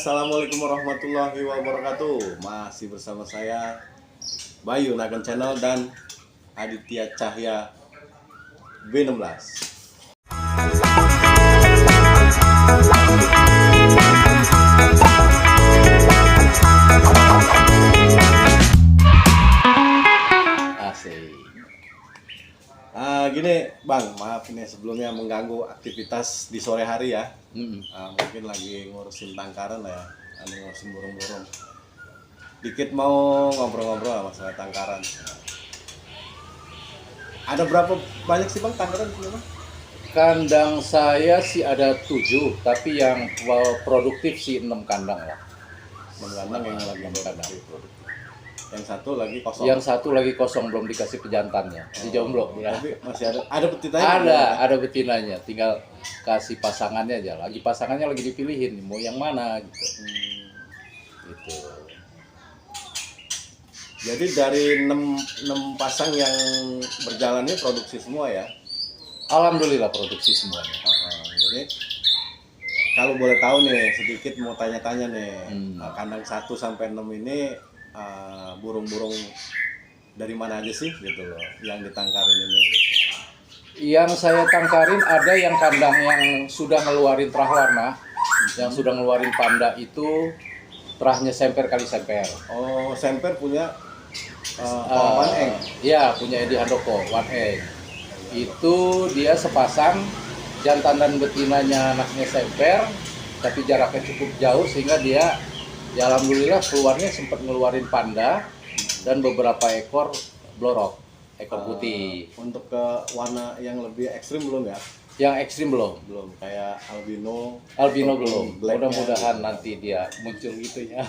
Assalamualaikum warahmatullahi wabarakatuh. Masih bersama saya Bayu Nagan Channel dan Aditya Cahya B16. Asik. Gini Bang, maaf ini sebelumnya mengganggu aktivitas di sore hari ya. Mungkin lagi ngurusin tangkaran lah ya, ngurusin burung-burung. Dikit mau ngobrol-ngobrol masalah tangkaran. Ada berapa banyak sih Bang tangkaran di sini Bang? Kandang saya sih ada 7, tapi yang produktif sih 6 kandang lah. 6 kandang yang lagi produktif. Yang satu lagi kosong. Yang satu lagi kosong, belum dikasih pejantannya. Di jomblo ya. Tapi masih ada betinanya. Ada betinanya, tinggal kasih pasangannya aja. Pasangannya lagi dipilihin, mau yang mana gitu. Gitu. Jadi dari 6 pasang yang berjalan ini produksi semua ya? Alhamdulillah produksi semuanya. Jadi kalau boleh tahu nih, sedikit mau tanya-tanya nih, kandang 1 sampai 6 ini burung-burung dari mana aja sih gitu loh yang ditangkarin ini gitu. Yang saya tangkarin ada yang kandang yang sudah ngeluarin terah warna, yang sudah ngeluarin panda itu terahnya semper kali semper. Oh, semper punya One Egg? Ya, punya Edi Handoko, One Egg. Itu dia sepasang, jantan dan betinanya anaknya semper, tapi jaraknya cukup jauh sehingga dia ya alhamdulillah keluarnya sempat ngeluarin panda dan beberapa ekor blorok, ekor putih. Untuk ke warna yang lebih ekstrim belum ya? Yang ekstrim belum. Belum, kayak albino Belum. Mudah-mudahan nanti dia muncul gitu ya.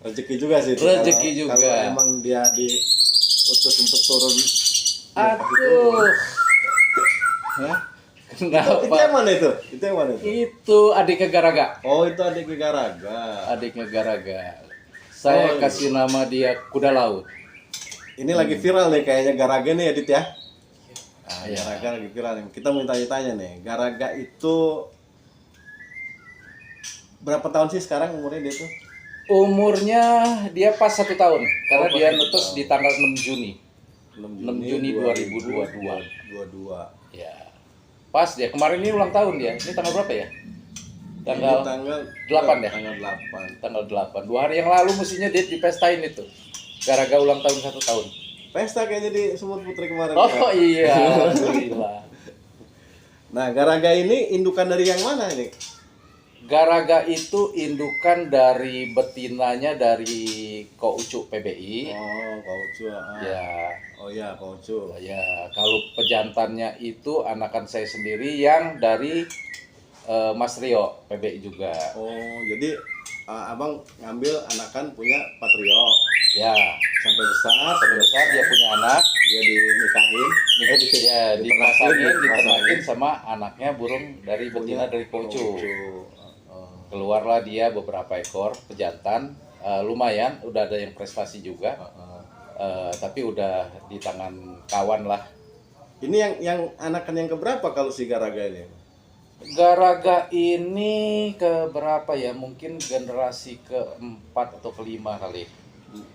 Rezeki juga sih. Rezeki juga. Kalau emang dia diutus untuk turun. Aduh. Ya? Kenapa? Itu yang mana itu? Itu yang mana itu? Itu adiknya Garaga. Oh, itu adiknya Garaga. Adiknya Garaga. Saya kasih nama dia Kuda Laut. Ini lagi viral nih kayaknya Garaga nih Adit ya. Ya. Garaga lagi viral nih. Kita mau tanya-tanya nih. Garaga itu berapa tahun sih sekarang umurnya dia tuh? Umurnya dia pas 1 tahun. Karena pas dia 1 netes tahun. di tanggal 6 Juni. 6 Juni 2022. 22. Ya. Pas dia. Kemarin ini ulang tahun dia. Ini tanggal berapa ya? Tanggal 8 ya? Tanggal 8. Tanggal 8. 2 hari yang lalu mestinya dia dipestain itu. Garaga ulang tahun 1 tahun. Pesta kayaknya di Sumut Putri kemarin. Oh iya, alhamdulillah. Nah, Garaga ini indukan dari yang mana ini? Garaga itu indukan dari betinanya dari Koucu PBI. Oh, Kaucu. Ya. Oh iya, Kaucu. Ya, kalau pejantannya itu anakan saya sendiri yang dari Mas Rio PBI juga. Oh, jadi abang ngambil anakan punya Patrio. Ya, Sampai besar dia punya anak, dia dinikahin, ya diternakin sama anaknya burung dari betina dari Koucu. Keluarlah dia beberapa ekor pejantan, lumayan, udah ada yang prestasi juga, tapi udah di tangan kawan lah. Ini yang anakan yang keberapa kalau si Garaga ini? Garaga ini ke berapa ya? Mungkin generasi ke-4 atau ke-5 kali.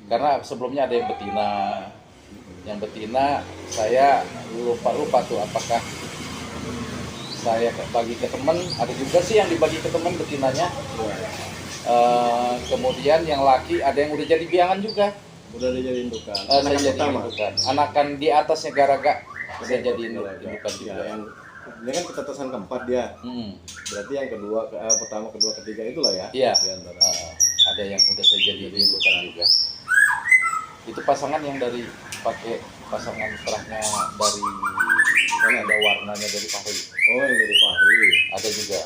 Karena sebelumnya ada yang betina. Yang betina saya lupa tuh apakah saya bagi ke temen. Ada juga sih yang dibagi ke temen betinanya. Kemudian yang laki ada yang udah jadi biangan juga. Udah dijadiin indukan. Saya jadi indukan. Anakan di atasnya Garaga saya jadi indukan juga. Ya, ini kan ketetesan keempat dia. Berarti yang kedua, pertama, kedua, ketiga itulah ya. Iya. Ada yang udah saya jadi indukan juga. Itu pasangan yang dari pakai pasangan terahnya dari mana ada warnanya dari Fahri. Oh, yang dari Fahri. Ada juga.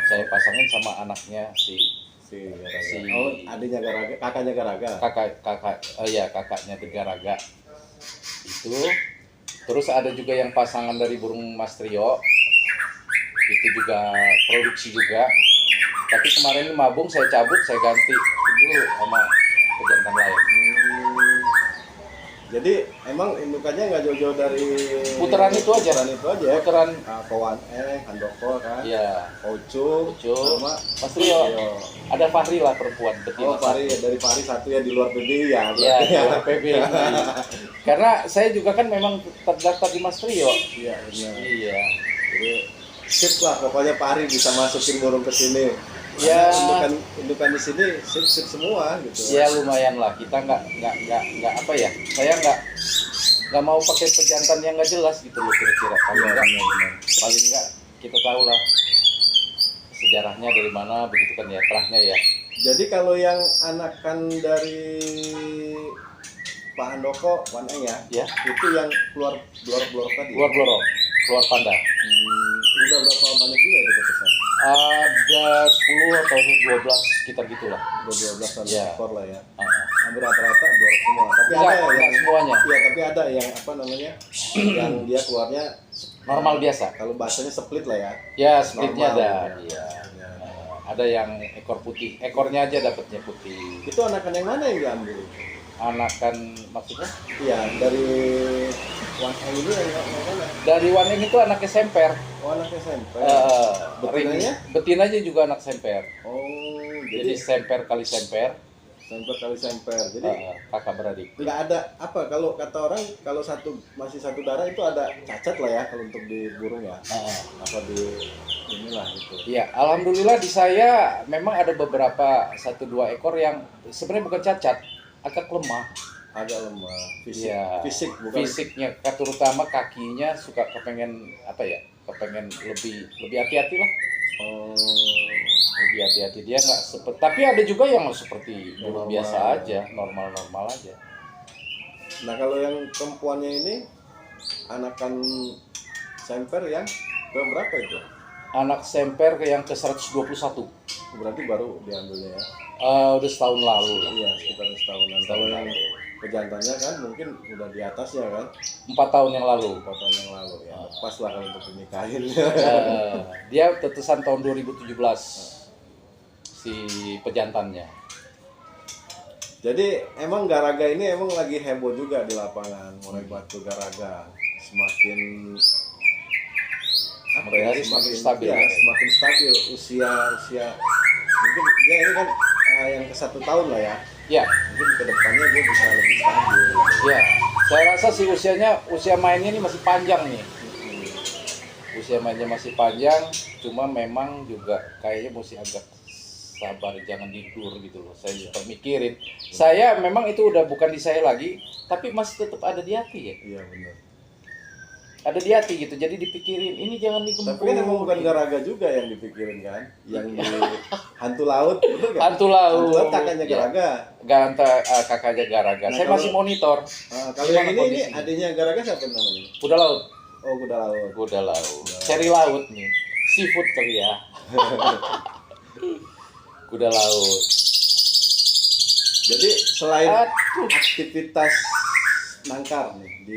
Saya pasangin sama anaknya si Garaga. Oh, adiknya Garaga, kakaknya Garaga. Kakaknya di Garaga. Itu. Terus ada juga yang pasangan dari burung Mas Trio. Itu juga produksi juga. Tapi kemarin ini mabung saya cabut, saya ganti dulu sama pejantan lain. Jadi emang indukannya nggak jauh-jauh dari Putaran itu aja. Ya. Putaran Kawan Handoko kan. Iya. Ucup sama Mas Rio. Ada Fahri lah perempuan betina. Fahri, dari Fahri satu ya di luar PBI ya. Iya, di luar PBI. Karena saya juga kan memang terdaftar di Mas Rio. Iya, benar. Iya. Jadi sip lah, pokoknya Fahri bisa masukin burung ke sini. Ya, indukan di sini sip semua gitu. Ya lumayan lah, kita nggak apa ya, saya nggak mau pakai pejantan yang nggak jelas gitu loh kira-kira. Paling nggak kita tahu lah sejarahnya dari mana, begitu kan ya, terahnya ya. Jadi kalau yang anakan dari Pak Handoko, Waneng ya, itu yang keluar blorok tadi. Keluar panda. Udah berapa banyak juga itu pesan? Ada 10 atau 12 sekitar gitulah. Udah 12 ekor lah ya. Hampir rata-rata blorok semua. Tapi enggak, ada yang semuanya. Iya, tapi ada yang apa namanya? yang dia keluarnya normal biasa. Kalau bahasanya split lah ya. Ya, splitnya ada. Iya. Ada yang ekor putih. Ekornya aja dapatnya putih. Itu anakan yang mana yang diambil? Anakan maksudnya? Iya, dari Waneng ini yang mana? Dari Waneng itu anaknya semper. Oh, anaknya semper. Betinanya? Betinanya juga anak semper. Oh, jadi semper kali semper. Semper kali semper. Jadi kakak beradik. Nggak ada apa kalau kata orang kalau masih satu darah itu ada cacat lah ya kalau untuk di burung ya. Apa di inilah gitu. Iya, alhamdulillah di saya memang ada beberapa 1-2 ekor yang sebenarnya bukan cacat, agak lemah. Agak lemah fisik bukan fisiknya, terutama kakinya suka kepengen apa ya, kepengen lebih hati-hati lah. Lebih hati-hati, dia nggak seperti, tapi ada juga yang seperti burung biasa aja, normal aja. Nah kalau yang perempuannya ini anakan semper yang ke berapa itu? Anak semper yang ke 121. Berarti baru diambilnya ya? Udah setahun lalu lah. Iya, sekitar setahunan. Kalau yang pejantannya kan mungkin udah di atasnya kan? 4 tahun yang lalu. 4 tahun yang lalu ya. Pas lah kalau untuk dinikahin. Dia tetesan tahun 2017 si pejantannya. Jadi emang Garaga ini emang lagi heboh juga di lapangan. Mulai Batu Garaga semakin apa ya? Semakin stabil. Ya, semakin stabil usia mungkin dia ini kan yang ke 1 tahun lah ya. Ya. Mungkin kedepannya dia bisa lebih stabil. Ya. Saya rasa sih usia mainnya ini masih panjang nih. Usia mainnya masih panjang, cuma memang juga kayaknya mesti agak sabar, jangan tidur gitu loh. Saya juga mikirin. Saya memang itu udah bukan di saya lagi, tapi masih tetap ada di hati ya. Iya benar. Ada di hati gitu, jadi dipikirin ini jangan digempur. Tapi kan emang bukan Garaga juga yang dipikirin kan, yang di Hantu Laut, betul kan? Hantu Laut kakaknya Garaga. Kakaknya Garaga. Nah, saya masih monitor. Kalau yang ini adanya Garaga siapa namanya? Kuda Laut. Oh, Kuda Laut. Kuda Laut. Seri laut nih. Seafood kali ya. Kuda Laut. Jadi selain aktivitas nangkar nih di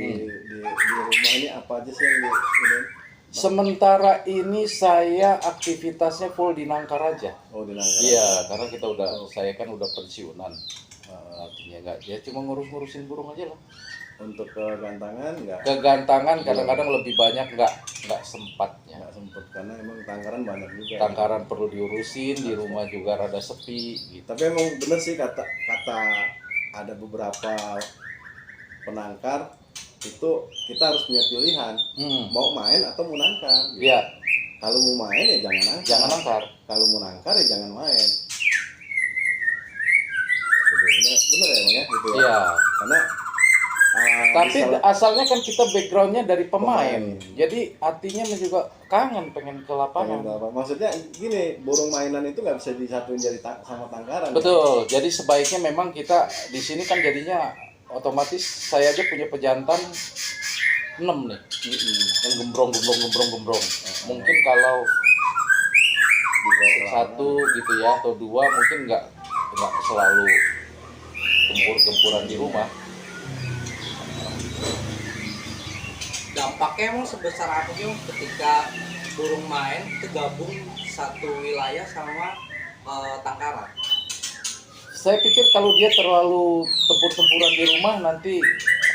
rumah ini apa aja sih yang ini? Sementara ini saya aktivitasnya full di nangkar aja. Oh, di nangkar. Iya, karena kita saya kan udah pensiunan. Artinya enggak, ya cuma ngurusin burung aja lah. Untuk kegantangan enggak? Kegantangan kadang-kadang lebih banyak enggak sempatnya. Enggak sempet karena emang tangkaran banyak juga. Tangkaran perlu diurusin, di rumah juga rada sepi gitu. Tapi emang bener sih kata ada beberapa penangkar itu kita harus punya pilihan mau main atau mau nangkar gitu. Iya. Kalau mau main ya jangan nangkar. Kalau mau nangkar ya jangan main. Bener ya Bang ya gitu ya. Iya. Karena tapi asalnya kan kita backgroundnya dari pemain. Jadi artinya juga kangen pengen ke lapangan. Maksudnya gini, burung mainan itu nggak bisa disatuin jadi sama tangkaran. Betul. Kan? Jadi sebaiknya memang kita di sini kan jadinya otomatis saya aja punya pejantan 6 nih. Yang gembrong. Mungkin kalau satu gitu ya atau 2 mungkin nggak selalu gempur-gempuran di rumah. Dampaknya emang sebesar apa sih ketika burung main tergabung satu wilayah sama tangkaran? Saya pikir kalau dia terlalu tempur-tempuran di rumah nanti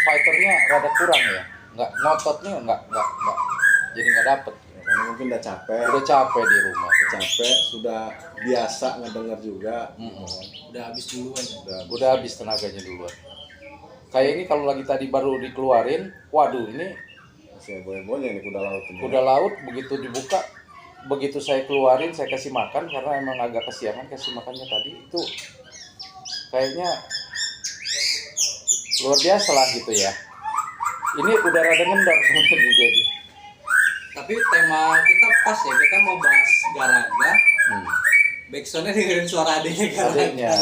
fighternya rada kurang ya, nggak ngototnya nggak jadi nggak dapet. Ya, karena mungkin udah Capek di rumah. capek, sudah biasa ngedenger juga. Udah habis duluan ya. Udah habis tenaganya duluan. Kayak ini kalau lagi tadi baru dikeluarin, waduh ini Masih boy-boynya ini kuda laut ini. kuda laut begitu dibuka, begitu saya keluarin saya kasih makan karena emang agak kesiangan kasih makannya tadi itu kayaknya luar biasa lah gitu ya. Ini udah rada ngendor sebenarnya jadi. Tapi tema kita pas ya, kita mau bahas Garaga. Backsoundnya dengerin suara adiknya Garaga. Adiknya.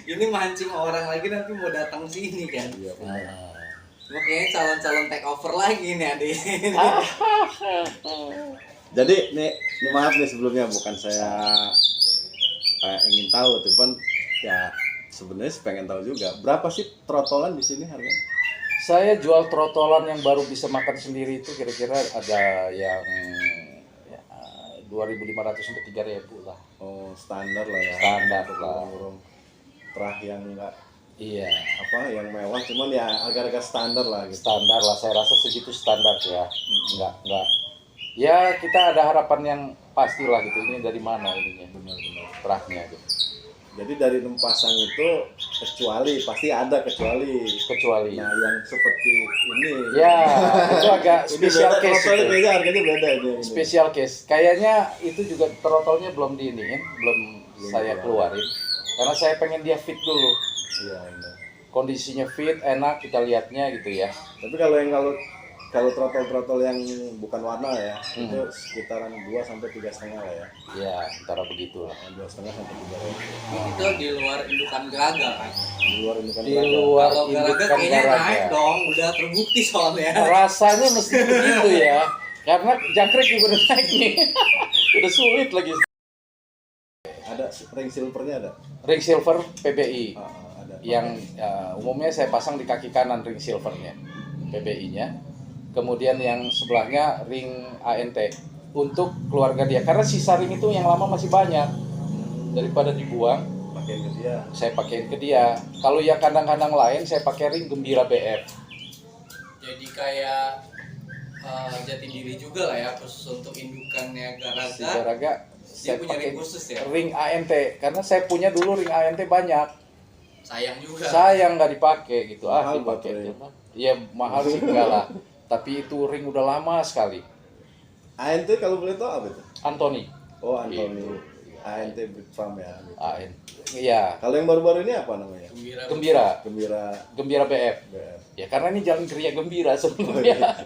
Ini mancing orang lagi nanti mau datang sini kan. Iya, benar. Makanya calon-calon take over lagi nih adik. Jadi nih maaf nih sebelumnya, bukan saya ingin tahu, cuman ya sebenarnya sih pengen tahu juga berapa sih trotolan di sini harganya? Saya jual trotolan yang baru bisa makan sendiri itu kira-kira ada yang ya, 2.500 sampai 3.000 lah. Oh, standar lah ya. Standar lah. Burung terah yang enggak Iya, yang mewah, cuman ya agak-agak standar lah gitu. standar lah. Saya rasa segitu standar ya. Enggak. Ya kita ada harapan yang pasti lah gitu. Ini dari mana ininya? Benar-benar. Terahnya gitu. Jadi dari 6 pasang itu pasti ada kecuali. Kecuali. Nah, yang seperti ini. Ya, itu agak Ini special beda, case trotolnya itu. beda, harganya beda ini. Special case. Kayaknya itu juga trotolnya belum diiniin, belum saya keluarin. Karena saya pengen dia fit dulu. Iya, benar. Kondisinya fit, enak kita lihatnya gitu ya. Tapi kalau trotol yang bukan warna ya, itu sekitaran 2 sampai 3,5 lah ya. Ya, antara begitulah. 2,5 sampai 3. Itu di luar indukan Garaga kan. Di luar ini kan Di luar Kalau Garaga indukan kayaknya naik Garaga. dong, udah terbukti soalnya. Rasanya mesti begitu ya. Karena jangkrik juga udah naik nih. Udah sulit lagi. ada ring silvernya ada. Ring silver PBI. Ada. Yang umumnya saya pasang di kaki kanan ring silvernya, PBI-nya. Kemudian yang sebelahnya ring ANT untuk keluarga dia. Karena sisa ring itu yang lama masih banyak. Daripada dibuang, Pakai ke dia. saya pakein ke dia. Kalau yang kandang-kandang lain saya pakai ring Gembira BF. Jadi kayak jati diri juga lah ya, khusus untuk indukannya Si Garaga. Garaga Dia saya punya pakai ring khusus ya. ring ANT karena saya punya dulu ring ANT banyak. Sayang juga. Sayang nggak dipakai gitu. Mahal Dipakai baterai. aja. Iya mahal sih enggak lah. Tapi itu ring udah lama sekali. ANT kalau boleh tahu apa itu? Anthony. Oh, Anthony. Itu. ANT Big Farm ya. ANT. Iya. Kalau yang baru-baru ini apa namanya? Gembira. Gembira BF. BF. Ya karena ini jalan Geria Gembira sebenarnya.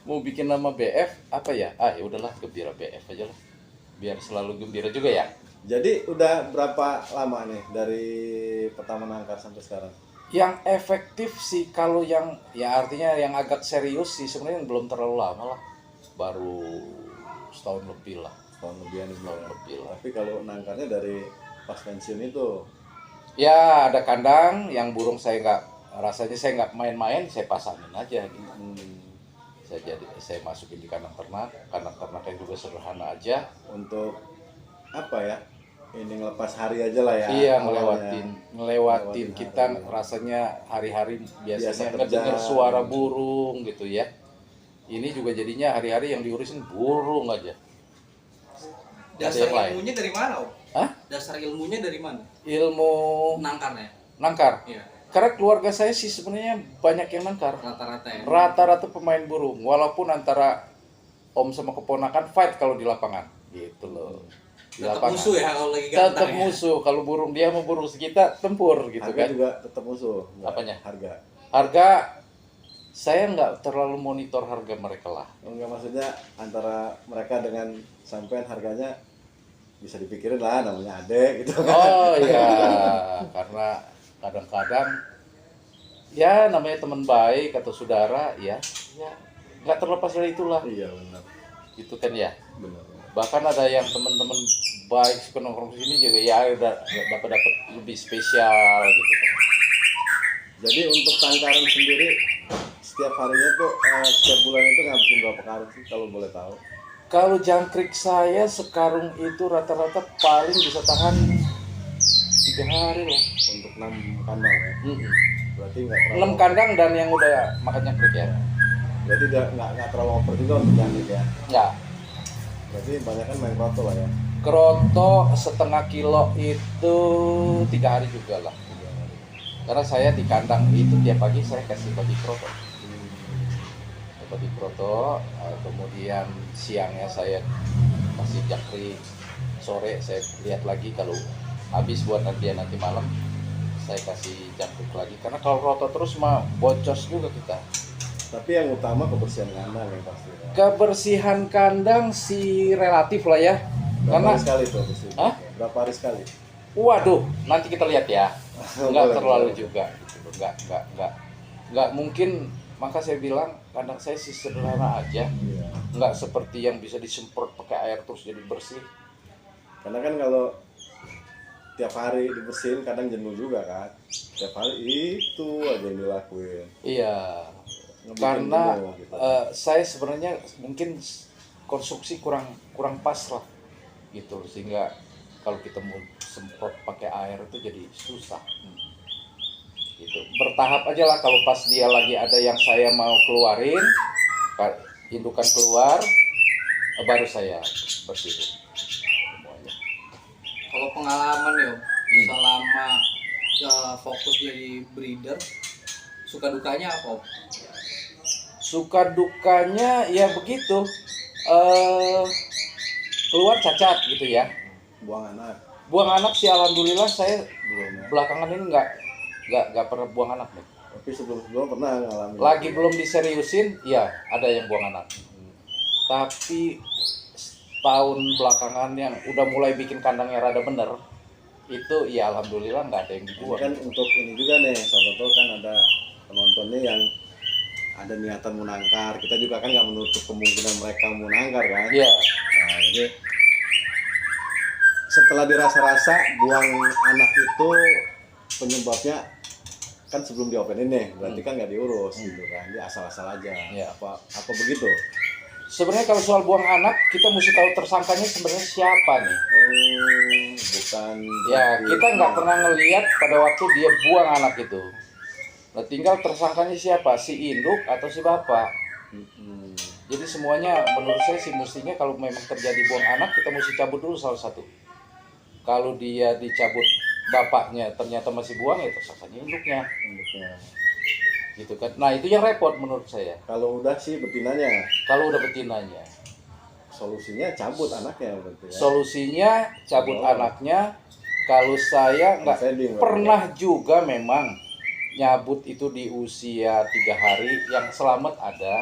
Mau bikin nama BF apa ya? Ya udahlah Gembira BF aja lah. Biar selalu gembira juga ya. Jadi udah berapa lama nih dari pertama nangkar sampai sekarang? Yang efektif sih kalau yang ya artinya yang agak serius sih sebenarnya belum terlalu lama lah. Baru setahun lebih lah. Tahun lebihan itu Tahun ya. lebih lah. Tapi kalau nangkarnya dari pas pensiun itu, Ya ada kandang yang burung saya rasanya nggak main-main, saya pasangin aja gitu. Saya masukin di kandang ternak yang juga sederhana aja. untuk apa ya? Ini ngelepas hari aja lah ya. Iya awalnya. ngelewatin kita hari. rasanya hari-hari Biasa biasanya kerja. ngedenger suara burung gitu ya. Ini juga jadinya hari-hari yang diurusin burung aja. Dasar yang lain. ilmunya dari mana, Om? Hah? Dasar ilmunya dari mana? Ilmu Nangkarnya. nangkar. Iya. Karena keluarga saya sih sebenarnya banyak yang nangkar. Rata-rata ya. Rata-rata pemain burung, walaupun antara om sama keponakan fight kalau di lapangan, gitu loh. Di Tetap lapangan. musuh ya kalau lagi ganteng. Tetap ya. musuh. Kalau burung dia sama burung kita tempur gitu Harga kan. juga tetap musuh. Nggak? Apanya? Harga. Harga saya nggak terlalu monitor harga mereka lah. Enggak, maksudnya antara mereka dengan sampean harganya bisa dipikirin lah, namanya adek gitu kan. Oh iya, karena kadang-kadang ya namanya teman baik atau saudara ya nggak terlepas dari itulah. Iya benar. Itu kan ya. Benar. Bahkan ada yang teman-teman baik suka nongkrong sini juga ya dapat lebih spesial gitu. Jadi untuk tangkaran sendiri setiap harinya tuh setiap bulan itu ngabisin berapa karung sih kalau boleh tahu? Kalau jangkrik saya sekarung itu rata-rata paling bisa tahan 3 3 hari lah. Untuk 6 kandang ya. Berarti nggak terlalu 6 kandang dan yang udah makan jangkrik ya. Berarti nggak terlalu over juga untuk jangkrik ya. Nggak. Berarti banyak kan main kroto lah ya. Kroto setengah kilo itu 3 hari juga lah. Karena saya di kandang itu tiap pagi saya kasih bagi kroto. Bagi kroto, kemudian siangnya saya kasih jangkrik, sore saya lihat lagi kalau habis buat nanti malam saya kasih jangkrik lagi. Karena kalau kroto terus mah bocos juga kita. Tapi yang utama kebersihan kandang yang pasti ya. Kebersihan kandang sih relatif lah ya. Berapa Karena hari sekali tuh bersih? Hah? Berapa hari sekali? waduh, nanti kita lihat ya. Enggak Boleh, terlalu boleh. juga gitu. Enggak mungkin, maka saya bilang kandang saya sih sederhana aja. Iya. Enggak seperti yang bisa disemprot pakai air terus jadi bersih. Karena kan kalau tiap hari dibersihin kadang jenuh juga kan. Tiap hari itu aja yang dilakuin. Iya. Ngebikin Karena jenuh, gitu. saya sebenarnya mungkin konstruksi kurang pas lah gitu, sehingga kalau kita mau semprot pakai air itu jadi susah. Gitu. Bertahap aja lah, kalau pas dia lagi ada yang saya mau keluarin, indukan keluar, baru saya bersihin semuanya. Kalau pengalaman ya selama fokus jadi breeder, suka dukanya apa Om? Suka dukanya ya begitu, keluar cacat gitu ya. Buang anak Buang anak sih alhamdulillah saya belum ya. belakangan ini nggak pernah buang anak nih. Tapi sebelum pernah ngalamin. Lagi belum diseriusin, ya ada yang buang anak. Tapi tahun belakangan yang udah mulai bikin kandangnya rada bener, itu ya alhamdulillah nggak ada yang Ini dibuang. kan untuk ini juga nih, sahabat tahu kan ada penontonnya yang ada niatan mau nangkar. Kita juga kan nggak menutup kemungkinan mereka mau nangkar kan. Iya. Nah, jadi setelah dirasa-rasa buang anak itu penyebabnya kan sebelum diopenin nih, berarti kan nggak diurus gitu kan, dia asal-asal aja. Iya. Apa begitu? Sebenarnya kalau soal buang anak, kita mesti tahu tersangkanya sebenarnya siapa nih. Oh, bukan. Ya, kita nggak pernah ngelihat pada waktu dia buang anak itu. Nah, tinggal tersangkanya siapa, si induk atau si bapak. Hmm. Jadi semuanya menurut saya sih mestinya kalau memang terjadi buang anak, kita mesti cabut dulu salah satu. Kalau dia dicabut bapaknya ternyata masih buang, ya tersangkanya induknya. Induknya. Gitu kan. Nah, itu yang repot menurut saya. Kalau udah sih betinanya, Kalau udah betinanya. solusinya cabut anaknya berarti ya. Solusinya cabut Oh. anaknya. Kalau saya nggak Defending, pernah juga memang nyabut itu di usia 3 hari, yang selamat ada,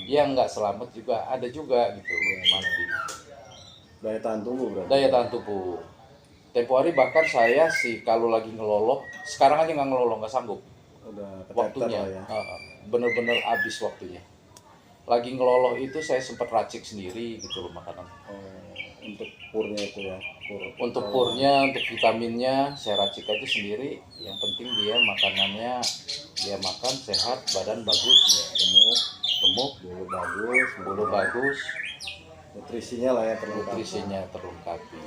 yang nggak selamat juga ada juga gitu, mati. Daya tahan tubuh berarti. Daya tahan tubuh. Tempo hari bahkan saya sih kalau lagi ngeloloh, sekarang aja nggak ngeloloh, nggak sanggup Udah keteter waktunya, lah ya. bener-bener habis waktunya. Lagi ngeloloh itu saya sempat racik sendiri gitu loh makanan. Oh, untuk purnya itu ya. Untuk purnya, untuk vitaminnya saya racik aja sendiri. Yang penting dia makanannya dia makan sehat, badan bagus, ya, gemuk, bulu bagus, Nutrisinya lah ya terlengkap. nutrisinya terlengkapi.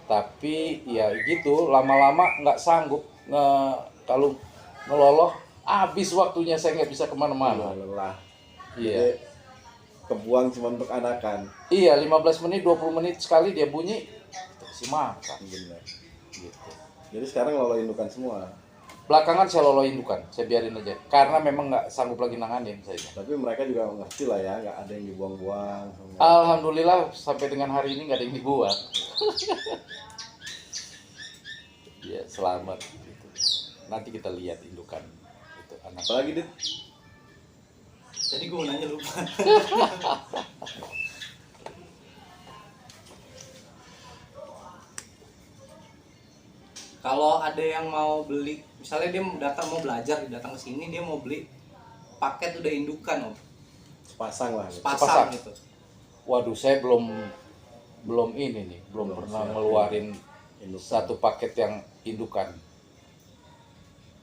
Tapi ya gitu, lama-lama nggak sanggup kalau ngeloloh, habis waktunya saya nggak bisa kemana-mana. Lelah. Iya. Jadi, kebuang cuma untuk anakan. Iya, 15 menit, 20 menit sekali dia bunyi, kita kasih makan. Bener. Gitu. Jadi sekarang lolo indukan semua. Belakangan saya lolo indukan, saya biarin aja. Karena memang nggak sanggup lagi nanganin saya. Tapi mereka juga ngerti lah ya, nggak ada yang dibuang-buang. Alhamdulillah sampai dengan hari ini nggak ada yang dibuang. Ya selamat. Gitu. Nanti kita lihat indukan itu anak. Apalagi Dit? Jadi gue mau nanya lupa. Kalau ada yang mau beli, misalnya dia mau belajar, datang ke sini dia mau beli paket udah indukan Om. Sepasang lah. Gitu. Sepasang gitu. Waduh, saya belum ini nih, belum pernah siap. ngeluarin Indukan. satu paket yang indukan.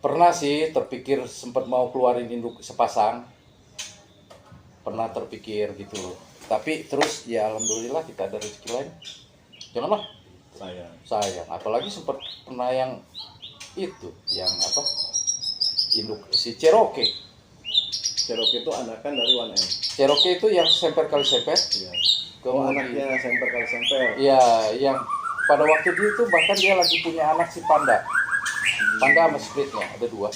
Pernah sih terpikir sempat mau keluarin induk sepasang. Pernah terpikir gitu loh. Tapi terus ya alhamdulillah kita ada rezeki lain. Janganlah sayang. Apalagi sempat pernah yang itu, yang apa, induk si Cherokee. Cherokee itu anakan dari 1M. Cherokee itu yang semper kali semper. Iya. Anaknya semper kali semper. Iya, yang pada waktu itu bahkan dia lagi punya anak si Panda. Panda sama Splitnya ada 2.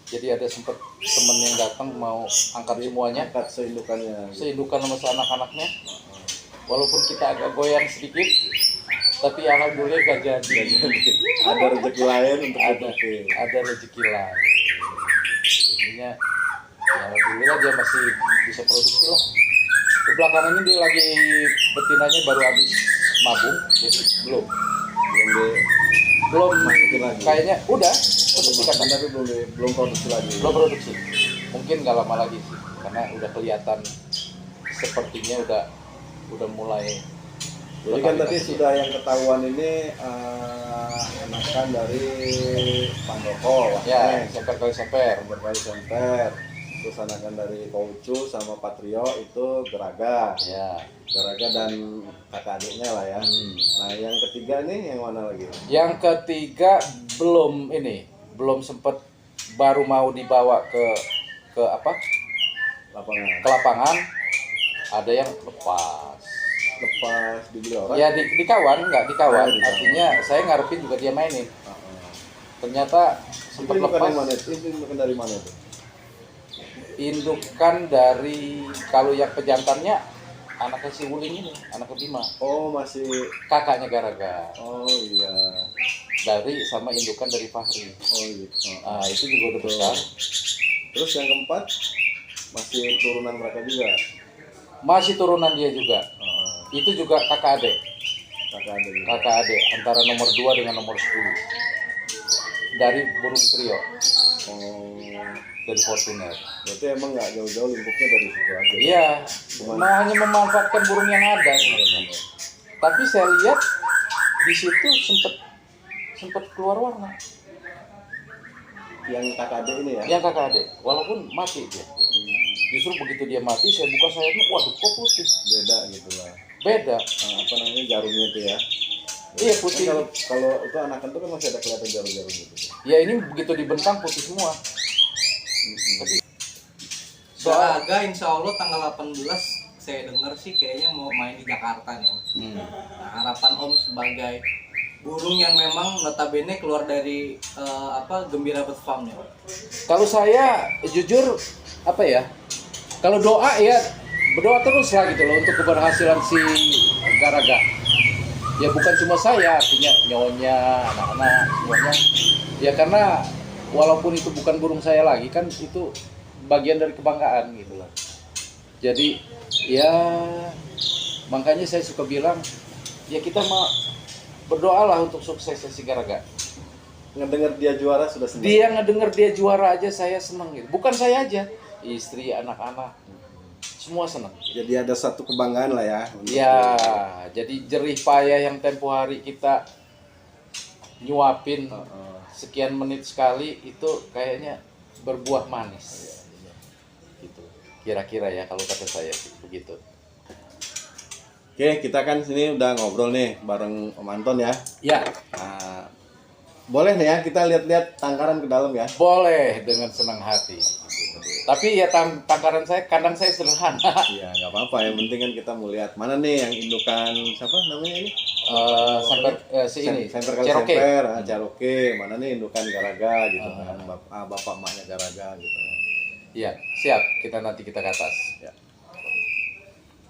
Jadi ada sempat temen yang datang mau angkat semuanya, Angkat seindukannya. seindukan sama anak-anaknya. Walaupun kita agak goyang sedikit, tapi alhamdulillah gak jadi. Ada rezeki lain untuk Ada rezeki lain. Jadinya ya alhamdulillah dia masih bisa produksi lah. Belakangan ini dia lagi betinanya baru habis mabung, jadi belum masukin lagi. kayaknya udah dikatakan tapi belum produksi lagi. belum produksi. Mungkin nggak lama lagi sih, karena udah kelihatan sepertinya udah mulai. Jadi kan tadi sudah yang ketahuan ini anakan dari Pandoko, Ya, semper kali semper. berkali semper. Terus anakan dari Poucu sama Patrio itu Geraga. Ya. Geraga dan kakak adiknya lah ya. Nah yang ketiga nih yang mana lagi? Yang ketiga belum sempet, baru mau dibawa ke apa? Ke lapangan. Ada yang lepas Dibeli orang? ya di kawan, nggak di kawan. Oh, di kawan. Artinya saya ngarepin juga dia mainin. Ternyata sempat Itu lepas. indukan dari mana itu? Indukan dari, kalau yang pejantannya anaknya si Wuling ini, anak kelima, Oh masih. kakaknya Garaga. Oh iya. Dari sama indukan dari Fahri. Oh gitu. Itu juga udah besar. Terus yang keempat masih turunan mereka juga. Masih turunan dia juga. Itu juga kakak adik. Kakak adik antara nomor 2 dengan nomor 10. Dari burung trio. Oh. Dari Fortuner. Berarti emang nggak jauh-jauh lingkupnya dari situ aja. Iya. Hanya memanfaatkan burung yang ada sebenarnya. Tapi saya lihat di situ sempet keluar warna. Yang kakak adik ini ya? Yang kakak adik, walaupun mati dia. Justru begitu dia mati, saya buka sayapnya, waduh kok putih. Beda gitu lah. Beda. Apa namanya jarumnya itu ya? Iya putih. Kan kalau itu anakan itu kan masih ada kelihatan jarum-jarum gitu. Ya ini begitu dibentang putih semua. Tapi Garaga insya Allah tanggal 18 saya dengar sih kayaknya mau main di Jakarta nih Om. Nah, harapan Om sebagai burung yang memang notabene keluar dari Gembira Bird Farm nih Om. kalau saya jujur apa ya? Kalau doa ya berdoa terus lah gitu loh untuk keberhasilan si Garaga. Ya bukan cuma saya, artinya nyonya, anak-anak semuanya. Ya karena walaupun itu bukan burung saya lagi kan itu bagian dari kebanggaan gitu loh. Jadi ya makanya saya suka bilang ya kita mau berdoalah untuk suksesnya si Garaga. Ngedenger dia juara sudah senang. Dia ngedenger dia juara aja saya seneng gitu. Bukan saya aja, istri, anak-anak semua seneng. Jadi ada satu kebanggaan lah ya. Ya, jadi jerih payah yang tempo hari kita nyuapin sekian menit sekali itu kayaknya berbuah manis. Gitu. Kira-kira ya kalau kata saya begitu. Oke, kita kan sini udah ngobrol nih bareng Om Anton ya. Ya, Nah, boleh nih ya kita lihat-lihat tangkaran ke dalam ya. boleh dengan senang hati. Tapi ya tangkaran saya, kandang saya sederhana. Iya, nggak apa-apa. Yang penting kan kita mau lihat mana nih yang indukan siapa namanya ini? Semper kali Cherokee. semper, Cherokee. Mana nih indukan Garaga gitu kan. Bapak emaknya Garaga gitu. Iya, siap. Nanti kita ke atas. Ya.